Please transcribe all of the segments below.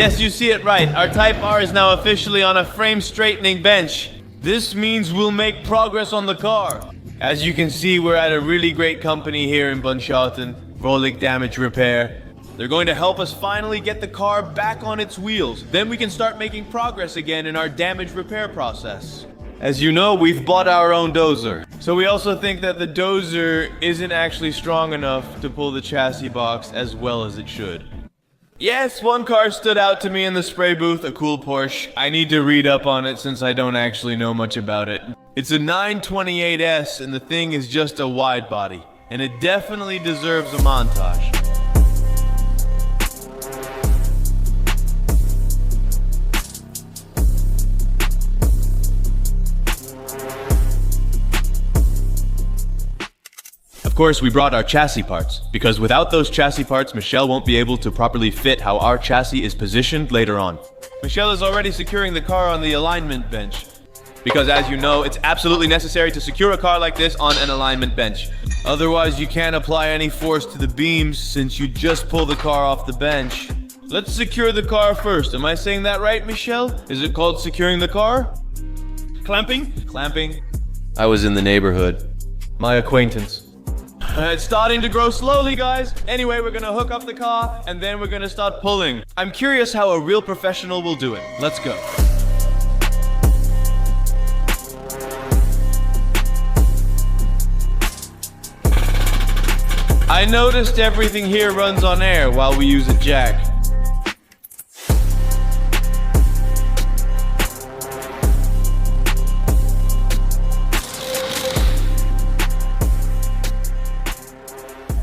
Yes, you see it right. Our Type R is now officially on a frame straightening bench. This means we'll make progress on the car. As you can see, we're at a really great company here in Bunschoten, Vrolijk Damage Repair. They're going to help us finally get the car back on its wheels. Then we can start making progress again in our damage repair process. As you know, we've bought our own dozer. So we also think that the dozer isn't actually strong enough to pull the chassis box as well as it should. Yes, one car stood out to me in the spray booth, a cool Porsche. I need to read up on it since I don't actually know much about it. It's a 928S and the thing is just a wide body. And it definitely deserves a montage. Of course, we brought our chassis parts, because without those chassis parts, Michelle won't be able to properly fit how our chassis is positioned later on. Michelle is already securing the car on the alignment bench, because as you know, it's absolutely necessary to secure a car like this on an alignment bench. Otherwise, you can't apply any force to the beams since you just pull the car off the bench. Let's secure the car first. Am I saying that right, Michelle? Is it called securing the car? Clamping? Clamping? I was in the neighborhood. My acquaintance. It's starting to grow slowly, guys. Anyway, we're gonna hook up the car, and then we're gonna start pulling. I'm curious how a real professional will do it. Let's go. I noticed everything here runs on air while we use a jack.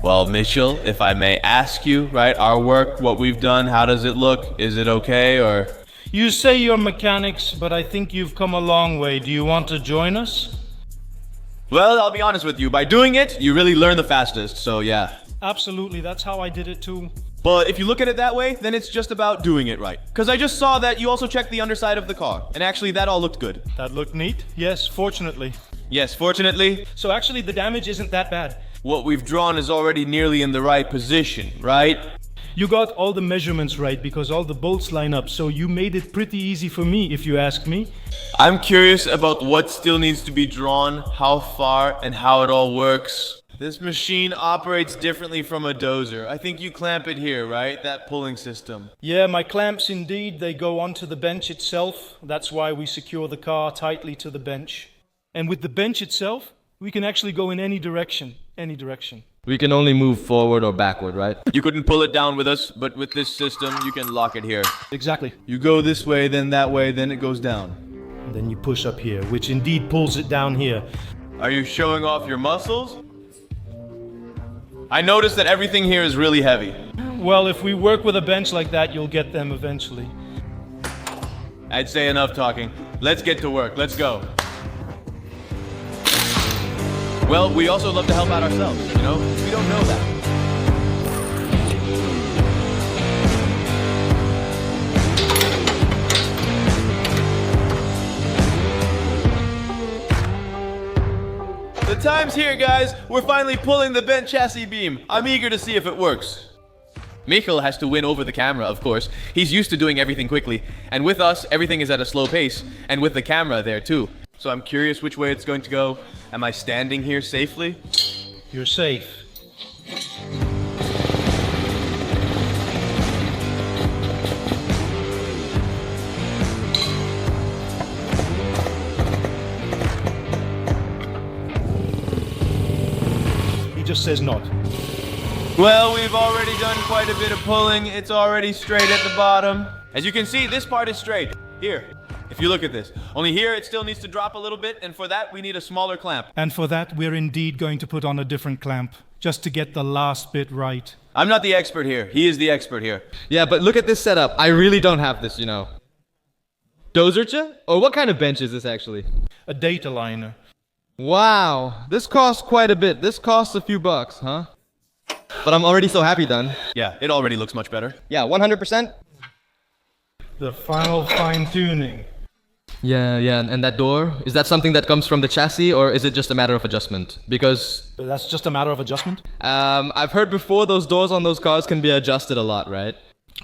Well, Mitchell, if I may ask you, right, our work, what we've done, how does it look? Is it okay, or? You say you're mechanics, but I think you've come a long way. Do you want to join us? Well, I'll be honest with you, by doing it, you really learn the fastest, so yeah. Absolutely, that's how I did it too. But if you look at it that way, then it's just about doing it right. Because I just saw that you also checked the underside of the car, and actually that all looked good. That looked neat? Yes, fortunately. Yes, fortunately. So actually the damage isn't that bad. What we've drawn is already nearly in the right position, right? You got all the measurements right because all the bolts line up, so you made it pretty easy for me, if you ask me. I'm curious about what still needs to be drawn, how far, and how it all works. This machine operates differently from a dozer. I think you clamp it here, right? That pulling system. Yeah, my clamps indeed, they go onto the bench itself. That's why we secure the car tightly to the bench. And with the bench itself, we can actually go in any direction. Any direction. We can only move forward or backward, right? You couldn't pull it down with us, but with this system, you can lock it here. Exactly. You go this way, then it goes down. And then you push up here, which indeed pulls it down here. Are you showing off your muscles? I noticed that everything here is really heavy. Well, if we work with a bench like that, you'll get them eventually. I'd say enough talking. Let's get to work. Let's go. Well, we also love to help out ourselves, you know? We don't know that. The time's here, guys. We're finally pulling the bent chassis beam. I'm eager to see if it works. Michael has to win over the camera, of course. He's used to doing everything quickly. And with us, everything is at a slow pace. And with the camera there, too. So I'm curious which way it's going to go. Am I standing here safely? You're safe. He just says not. Well, we've already done quite a bit of pulling. It's already straight at the bottom. As you can see, this part is straight. Here. If you look at this. Only here it still needs to drop a little bit, and for that we need a smaller clamp. And for that we're indeed going to put on a different clamp, just to get the last bit right. I'm not the expert here. He is the expert here. Yeah, but look at this setup. I really don't have this, you know. Dozercha? Or what kind of bench is this actually? A data liner. Wow, this costs quite a bit. This costs a few bucks, huh? But I'm already so happy done. Yeah, it already looks much better. Yeah, 100%. The final fine-tuning. Yeah, and that door, is that something that comes from the chassis or is it just a matter of adjustment? Because That's just a matter of adjustment? I've heard before those doors on those cars can be adjusted a lot, right?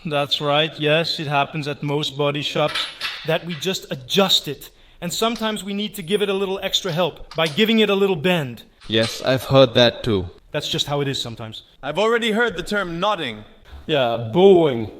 That's right, yes, it happens at most body shops that we just adjust it. And sometimes we need to give it a little extra help by giving it a little bend. Yes, I've heard that too. That's just how it is sometimes. I've already heard the term nodding. Yeah, bowing.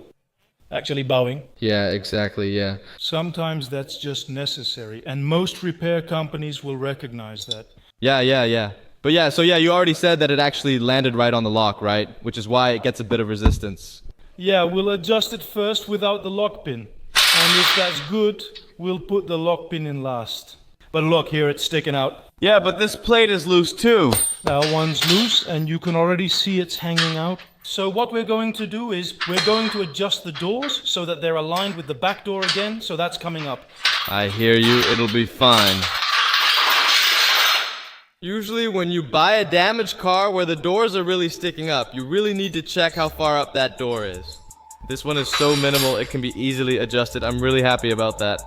Actually bowing. Yeah, exactly, yeah. Sometimes that's just necessary, and most repair companies will recognize that. Yeah. But yeah, so yeah, you already said that it actually landed right on the lock, right? Which is why it gets a bit of resistance. Yeah, we'll adjust it first without the lock pin. And if that's good, we'll put the lock pin in last. But look, here it's sticking out. Yeah, but this plate is loose too. Now one's loose, and you can already see it's hanging out. So what we're going to do is, we're going to adjust the doors so that they're aligned with the back door again, so that's coming up. I hear you, it'll be fine. Usually when you buy a damaged car where the doors are really sticking up, you really need to check how far up that door is. This one is so minimal, it can be easily adjusted. I'm really happy about that.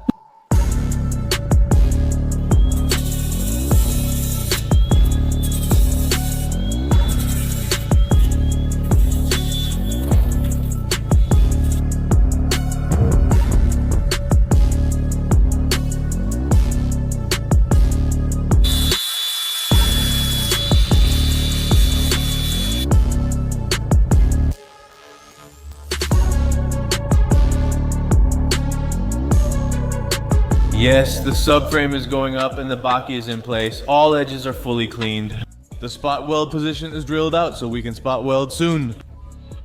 Yes, the subframe is going up and the baki is in place. All edges are fully cleaned. The spot weld position is drilled out so we can spot weld soon.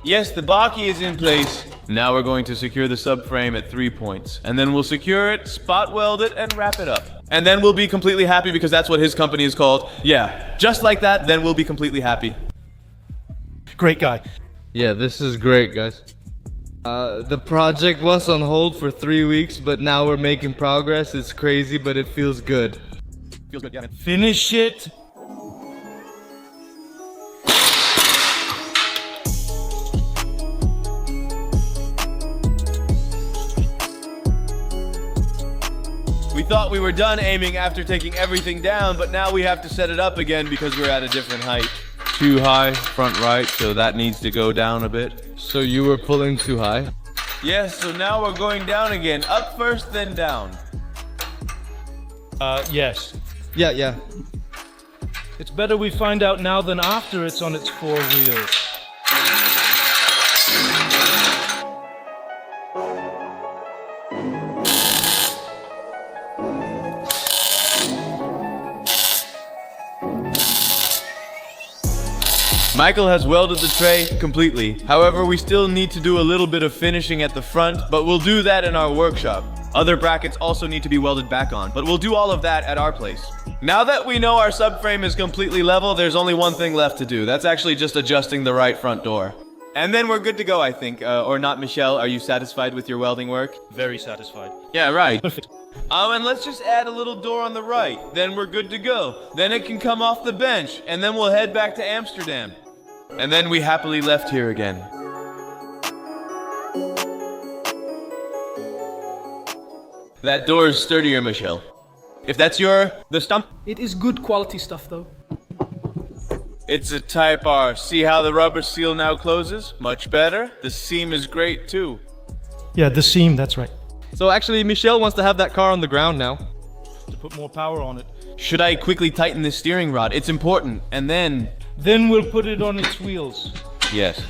Yes, the baki is in place. Now we're going to secure the subframe at 3 points. And then we'll secure it, spot weld it, and wrap it up. And then we'll be completely happy because that's what his company is called. Yeah, just like that, then we'll be completely happy. Great guy. Yeah, this is great, guys. The project was on hold for 3 weeks, but now we're making progress. It's crazy, but it feels good. Feels good, yeah, man. Finish it. We thought we were done aiming after taking everything down, but now we have to set it up again because we're at a different height. Too high, front right, so that needs to go down a bit. So you were pulling too high? Yes, so now we're going down again. Up first, then down. Yes. Yeah. It's better we find out now than after it's on its 4 wheels. Michael has welded the tray completely. However, we still need to do a little bit of finishing at the front, but we'll do that in our workshop. Other brackets also need to be welded back on, but we'll do all of that at our place. Now that we know our subframe is completely level, there's only one thing left to do. That's actually just adjusting the right front door. And then we're good to go, I think. Or not, Michelle, are you satisfied with your welding work? Very satisfied. Yeah, right. Perfect. And let's just add a little door on the right. Then we're good to go. Then it can come off the bench, and then we'll head back to Amsterdam. And then we happily left here again. That door is sturdier, Michelle. If that's the stump, It is good quality stuff, though. it's a Type R. See how the rubber seal now closes? Much better. The seam is great too. Yeah, the seam, that's right. So actually, Michelle wants to have that car on the ground now. To put more power on it. Should I quickly tighten this steering rod? It's important. And then... Then we'll put it on its wheels. Yes.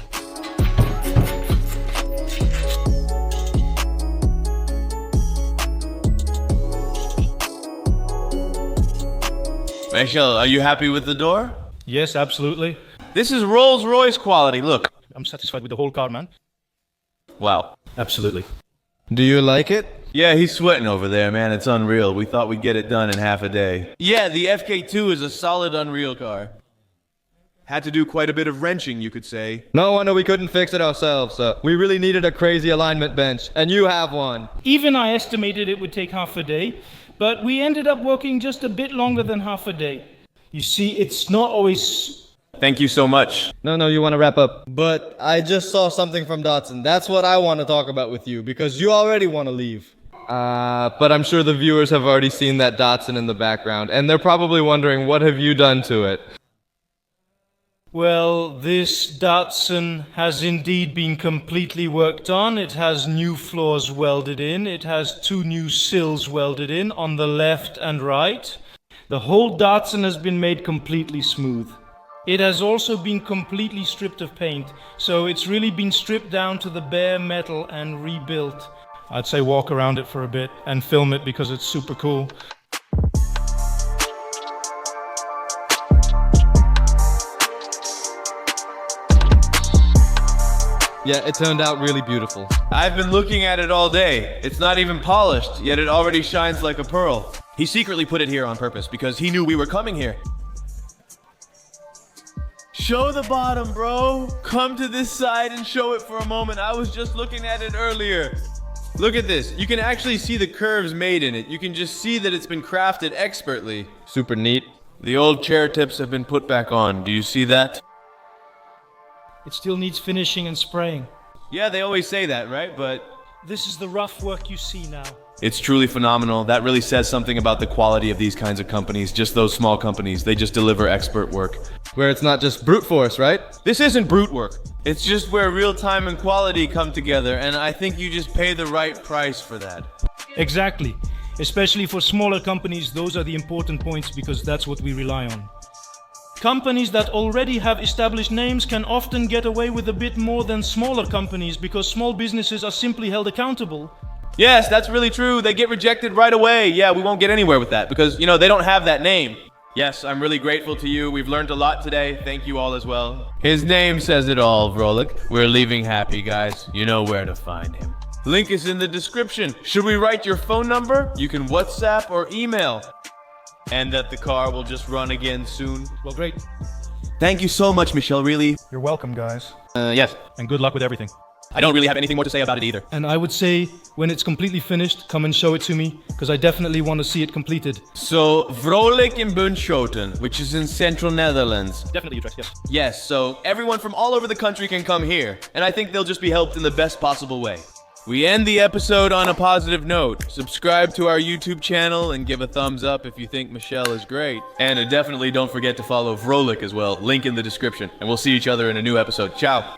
Michelle, are you happy with the door? Yes, absolutely. This is Rolls-Royce quality, look. I'm satisfied with the whole car, man. Wow. Absolutely. Do you like it? Yeah, he's sweating over there, man. It's unreal. We thought we'd get it done in half a day. Yeah, the FK2 is a solid Unreal car. Had to do quite a bit of wrenching, you could say. No wonder we couldn't fix it ourselves. We really needed a crazy alignment bench, and you have one. Even I estimated it would take half a day, but we ended up working just a bit longer than half a day. You see, it's not always... Thank you so much. No, you want to wrap up. But I just saw something from Datsun. That's what I want to talk about with you, because you already want to leave. But I'm sure the viewers have already seen that Datsun in the background, and they're probably wondering, what have you done to it? Well, this Datsun has indeed been completely worked on. It has new floors welded in. It has 2 new sills welded in on the left and right. The whole Datsun has been made completely smooth. It has also been completely stripped of paint, so it's really been stripped down to the bare metal and rebuilt. I'd say walk around it for a bit and film it because it's super cool. Yeah, it turned out really beautiful. I've been looking at it all day. It's not even polished, yet it already shines like a pearl. He secretly put it here on purpose because he knew we were coming here. Show the bottom, bro. Come to this side and show it for a moment. I was just looking at it earlier. Look at this. You can actually see the curves made in it. You can just see that it's been crafted expertly. Super neat. The old chair tips have been put back on. Do you see that? It still needs finishing and spraying. Yeah, they always say that, right? But This is the rough work you see now. it's truly phenomenal. That really says something about the quality of these kinds of companies. Just those small companies. They just deliver expert work. Where it's not just brute force, right? This isn't brute work. It's just where real time and quality come together, and I think you just pay the right price for that. Exactly. Especially for smaller companies, those are the important points because that's what we rely on. Companies that already have established names can often get away with a bit more than smaller companies because small businesses are simply held accountable. Yes, that's really true. They get rejected right away. Yeah, we won't get anywhere with that because, they don't have that name. Yes, I'm really grateful to you. We've learned a lot today. Thank you all as well. His name says it all, Vrolijk. We're leaving happy, guys. You know where to find him. Link is in the description. Should we write your phone number? You can WhatsApp or email. And that the car will just run again soon. Well, great. Thank you so much, Michelle, really. You're welcome, guys. Yes. And good luck with everything. I don't really have anything more to say about it either. And I would say, when it's completely finished, come and show it to me, because I definitely want to see it completed. So, Vrolijk in Bunschoten, which is in central Netherlands. Definitely Utrecht, yes. Yes, so everyone from all over the country can come here, and I think they'll just be helped in the best possible way. We end the episode on a positive note. Subscribe to our YouTube channel and give a thumbs up if you think Michelle is great. And definitely don't forget to follow Vrolijk as well, link in the description. And we'll see each other in a new episode. Ciao!